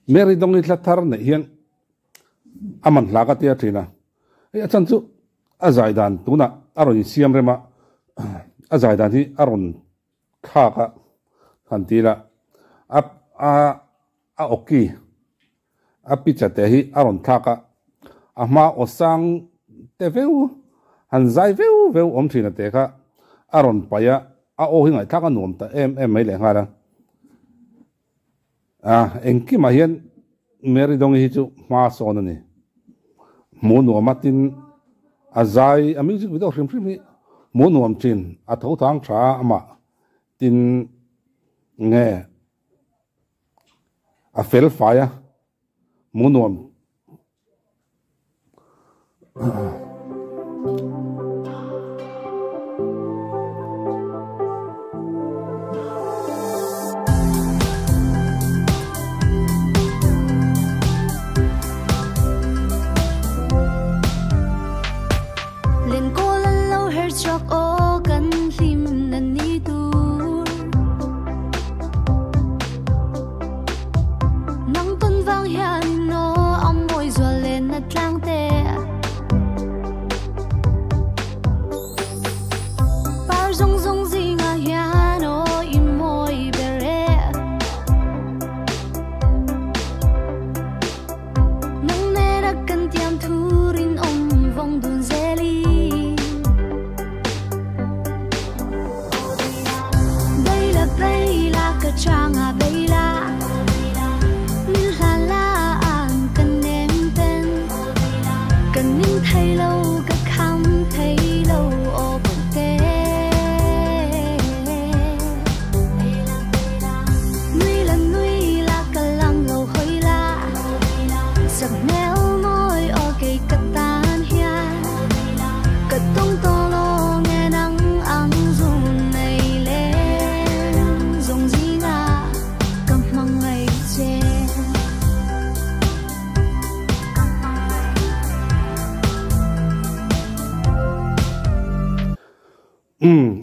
Mary dong it latar ne hian aman laka tia thina e achan chu azaidan tuna aron siam rema azaidan hi aron khaka khantila a oki a pichate hi aron thaka ama osang te veu han zai veu om thina te kha aron paya a o hingai thaka nuam ta em mai le ngara enki ma hian Mary dong hi chu ma son ani mo nu matin azai a music video film hi mo nu am chin a tho thang tha ama tin nge a fel fire mo nu am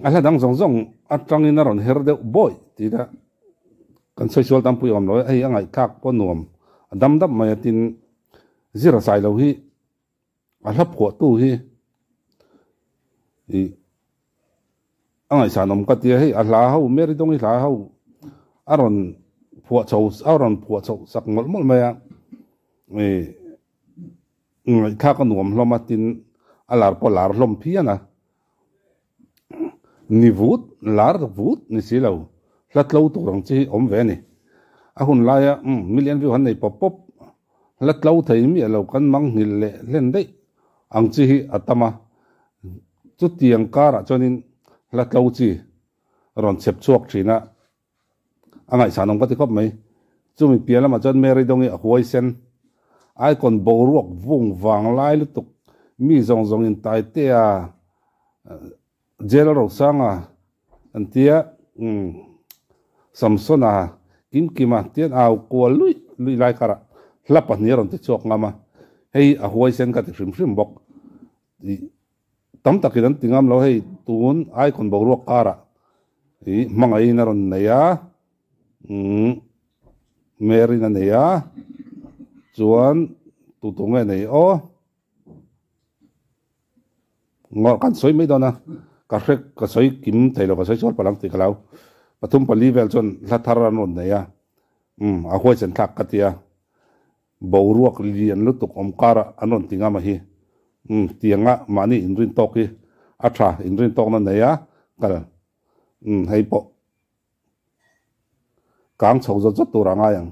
ala dang zong atang in aron herde boy tida kan social tam puyom lo ai angai thak po nuam dam mai tin zira sai lo hi ala pho tu hi i angai sanom ka tia hi ala hau Mary dong hi la hau aron pho chau sak mol maya e ngai thak ko nuam lo matin alar po lar lom phiana ni vut lar vut ni silau latlo tu rang chi om ve ni a hun la ya million view han nei pop latlo thei mi lo kan mang hil le len dei ang chi hi atama chu tiang kara chonin latlo chi ron chep chuak thina angai sanong ka ti khop mai chu mi piala ma chon Mary dong a huai sen ai kon bo ruak vung wang lai lu tuk mi zong in tai te a Jelo sanga antia Samsona kima tian au ko lui lai kara lapat ni ron te chok ngama hei a huai sen ka ti hrim bok tam takidan tingam lo hei tun ai kon bo ruak kara i mangai na ron neya Mary na neya chuan tutunge nei o ngor kan soi mai dona karek ka soi kim thailo ka soi chol palang ti kalau pathum pali vel chon latharan ron neya a huai chen thak katia boruak lian lutuk omkara anon tinga ma hi tianga mani inrin toki atha inrin tok na neya kal hei po kang chho zo tu ranga yang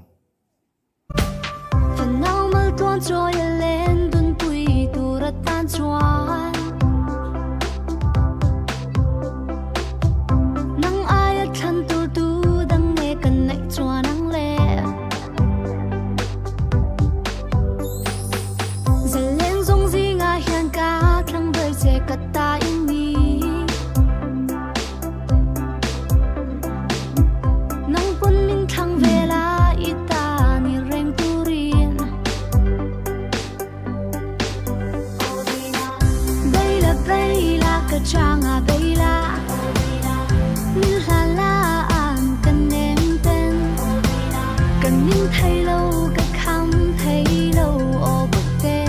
nang pun min thang vela it thấy lâu cả khám thấy lâu ô bực tê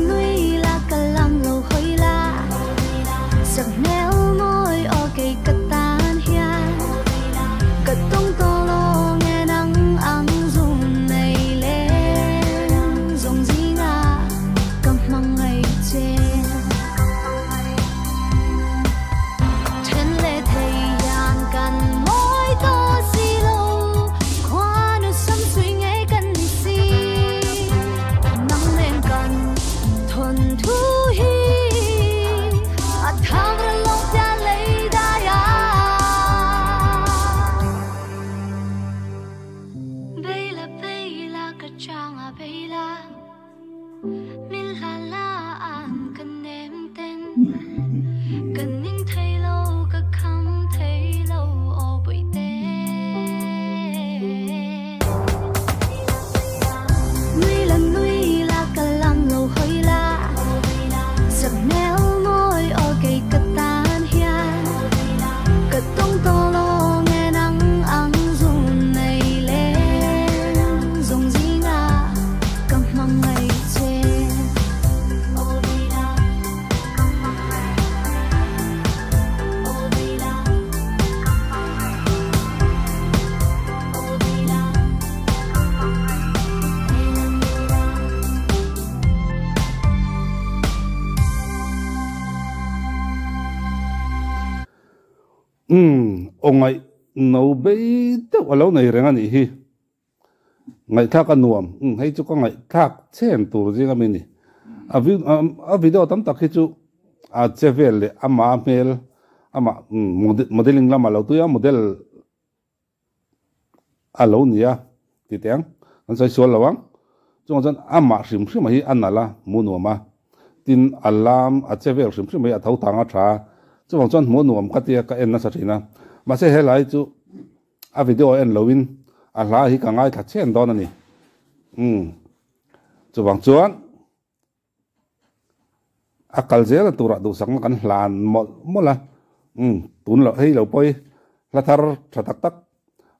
nuôi là cả làm lâu hơi la giặc néo môi ô cây cắt tan hiền cắt tung to lo nghe nắng ấm dùng này lên dùng gì ngà cầm măng ngày trên ông ấy nấu bấy đâu lâu này rồi anh hi ngày thác ăn nuông hay chú có ngày thác chen tủ gì cái mình à video tấm tắc khi chú chế về le ama mail ama modeling làm lâu tuổi model lâu nhỉ thì tiếng anh sẽ xóa lâu chúng ta ama sim mà hi ăn là mua nuông mà tin alarm chế về sim mà hi thâu thang trà chúng ta mua nuông cái tiệc cái em nó sẽ na mà sẽ hay lại chú video em lâu in là hi cả ngày cả chen đó nè chú bằng chuan akal je la tura du sang kan hlan mo la tun lo hei lo poi la thar thatak tak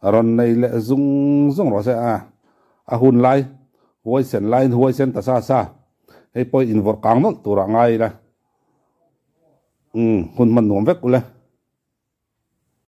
ron nei le zung ro se a hun lai huai sen ta sa hei poi in vor kang no tura ngai la hun man nuam vek ule